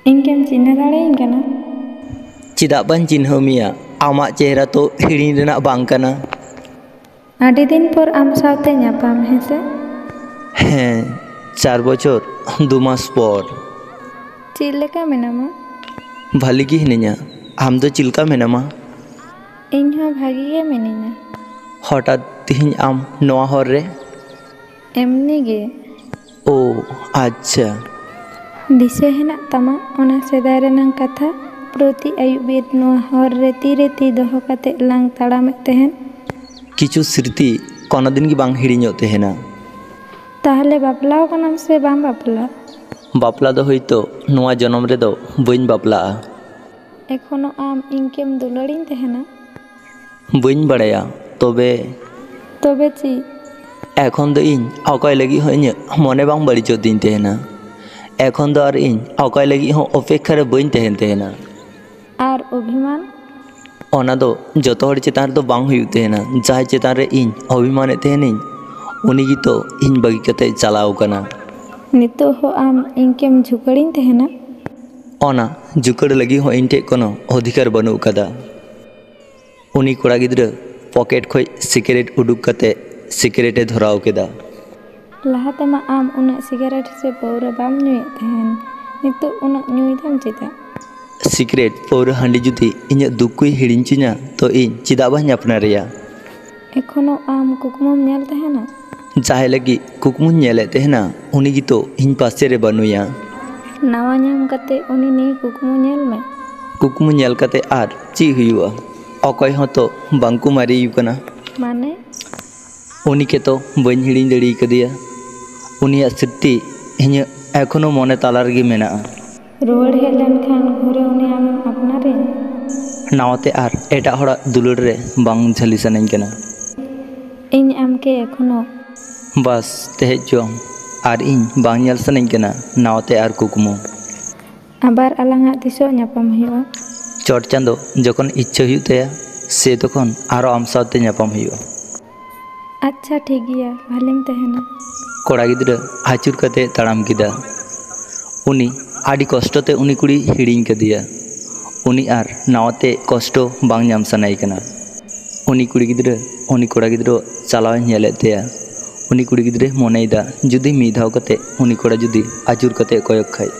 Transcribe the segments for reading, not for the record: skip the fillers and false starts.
इनकेम चिन्ह दाड़ेयाᱹᱧ ᱠᱟᱱᱟ? चिदा बां चिन्ह मिया आमा चेहरा तो हिड़िन रेना बांग कना। आदि दिन पर आम सावते ᱧᱟᱯᱟᱢ हेसे? ᱦᱮᱸ 4 বছর 2 মাস পর। चेद लेका मेनामा? भाली गी हिनाया आम दो चिलका मेनामा? ᱤᱧ ᱦᱚᱸ ᱵᱷᱟᱜᱤ ᱜᱮ ᱢᱤᱱᱟᱹᱧᱟ। हठात तिहिन आम नोआ हर रे? एमनी गे। ओ अच्छा। दिसे हेना तमा ओना सेदाय रेनांग कथा प्रति आयुब बेर नोआ हर रे ती दोहो काते लांग ताड़ामेद तेहेन। किछु स्मृति कोनो दिन गी बांग हिड़िñᱚᱜ तेहेना। ताहले बापलाओ कनाम से बाम बापला? बापला दो होइतो नोआ जन्म रे दो बइन बापलाआ। एखोनो आम इनकेम दुलाड़िन तेहेना? बइन बाड़ाया तबे ची एखन दो इन अकय लगी हो इᱧ मने बांग बड़िचो दिन तेहेना। एखन दो आर इन अकय लगी हो अपेक्षा रे बइन तेहेन तेहेना। आर अभिमान? ओना दो जतो हर चेतान रे दो बांग हुयु तेहेना। जाय चेतान रे इन अभिमाने तेहेनिñ उनी गी तो इन बगी कते चालाव कना। नितो हो आम इनकेम झुकड़िन तेहेना? ओना जुकड़ लगी हो इन ठे कोनो अधिकार बनू कदा। उनी कोड़ा गिद्रा पॉकेट खोय सिगरेट उडुक कते सिगरेटे धराव केदा। लाहाते मा आम उना सिगरेट से पौरा बाम ᱧᱩᱭᱮᱫ तेहेन नितो उना ᱧᱩᱭᱫᱟᱢ चेदा? सिगरेट पौरा हांडी जुदी इᱧ दुख कोई हिड़िंचिना तो इन चिदा बां अपनारेया। एखोनो आम कुकुमुम नेल तेहेना? जाहे लगी कुकमुन नेले तेहेना उनी गी तो इन पासे रे बनुया। नावा ᱧᱟᱢ कते उनी नी कुकुमु नेल में। कुकमु नेल कते आर ची हुयुआ अकय हो तो बांकु मारियु कना। माने उनी के तो बइन हिड़िñ दड़ी कदिया। उनिया स्मृति इᱧ एखोनो मने ताला रेगे मेनाआ। रुवाड़ हेज लेनखान घुरे उनी आमेम अपनारे? नावते आर एटा हड़ा दुलड़ रे बांग झली सनाኝ कना। ᱤᱧ ᱟᱢᱠᱮ ᱮᱠᱷᱚᱱᱳ बस तेज जो आर इन बांग नेल सनाኝ कना नावते आर कुकमु। आबार आलांगा तिसो ᱧᱟᱯᱟᱢ हुयुआ? चट चांदो जखन इच्छा हुयु तया से तखन आरो आम सावते ᱧᱟᱯᱟᱢ हुयुआ। अच्छा ठीक गया भालेम तेहेना। कोड़ा गिद्रा आचुर कते ताड़ाम किदा। उनी आडी कष्टते उनी कुड़ी हिड़िñ कदिया। उनी आर नावते कष्टो बांग ᱧᱟᱢ सनाय कना। उनी कुड़ी गिद्रा उनी कोड़ा गिद्रा चालाव नेलेद तया। उनी कुड़ी गिद्रा मनेदा जुदी मिद धाव कते उनी कोड़ा जुदी आचुर कते कयक खाय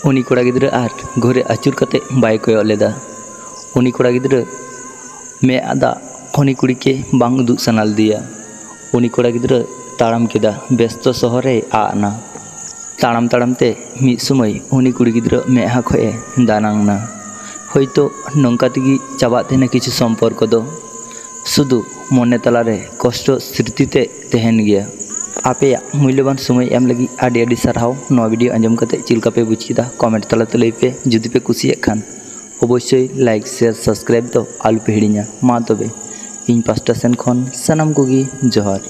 उनी कोड़ा गिद्रा आर घरे आचुर कते बाय कयक लेदा। उनी कोड़ा गिद्रा मे आदा उनी कुड़ी के बांग उदुग सनाल दिया। उनी कोड़ा गिद्रा ताड़ाम केदा व्यस्त शहरे आना। ताड़ाम ताड़ाम ते मिद समय उनी कुड़ी गिद्रा मेहा खोए दानांगना। होयतो नोंका तेगी चाबात तेना किछु सम्पर्क दो शुधु मने तलारे कष्ट स्मृतिते तेहेन गया। आपेया मूल्यवान समय एम लगी आडी आडी सारहाव। नवा वीडियो आंजम कते चिलका पे बुझ किदा कमेंट तलाते लई पे। जुदी पे कुसिया खान अवश्य लाइक शेयर सब्सक्राइब तो आलू पे हिड़िña। मा तबे इन पास्टा सेन खन सानाम कोगी जोहार।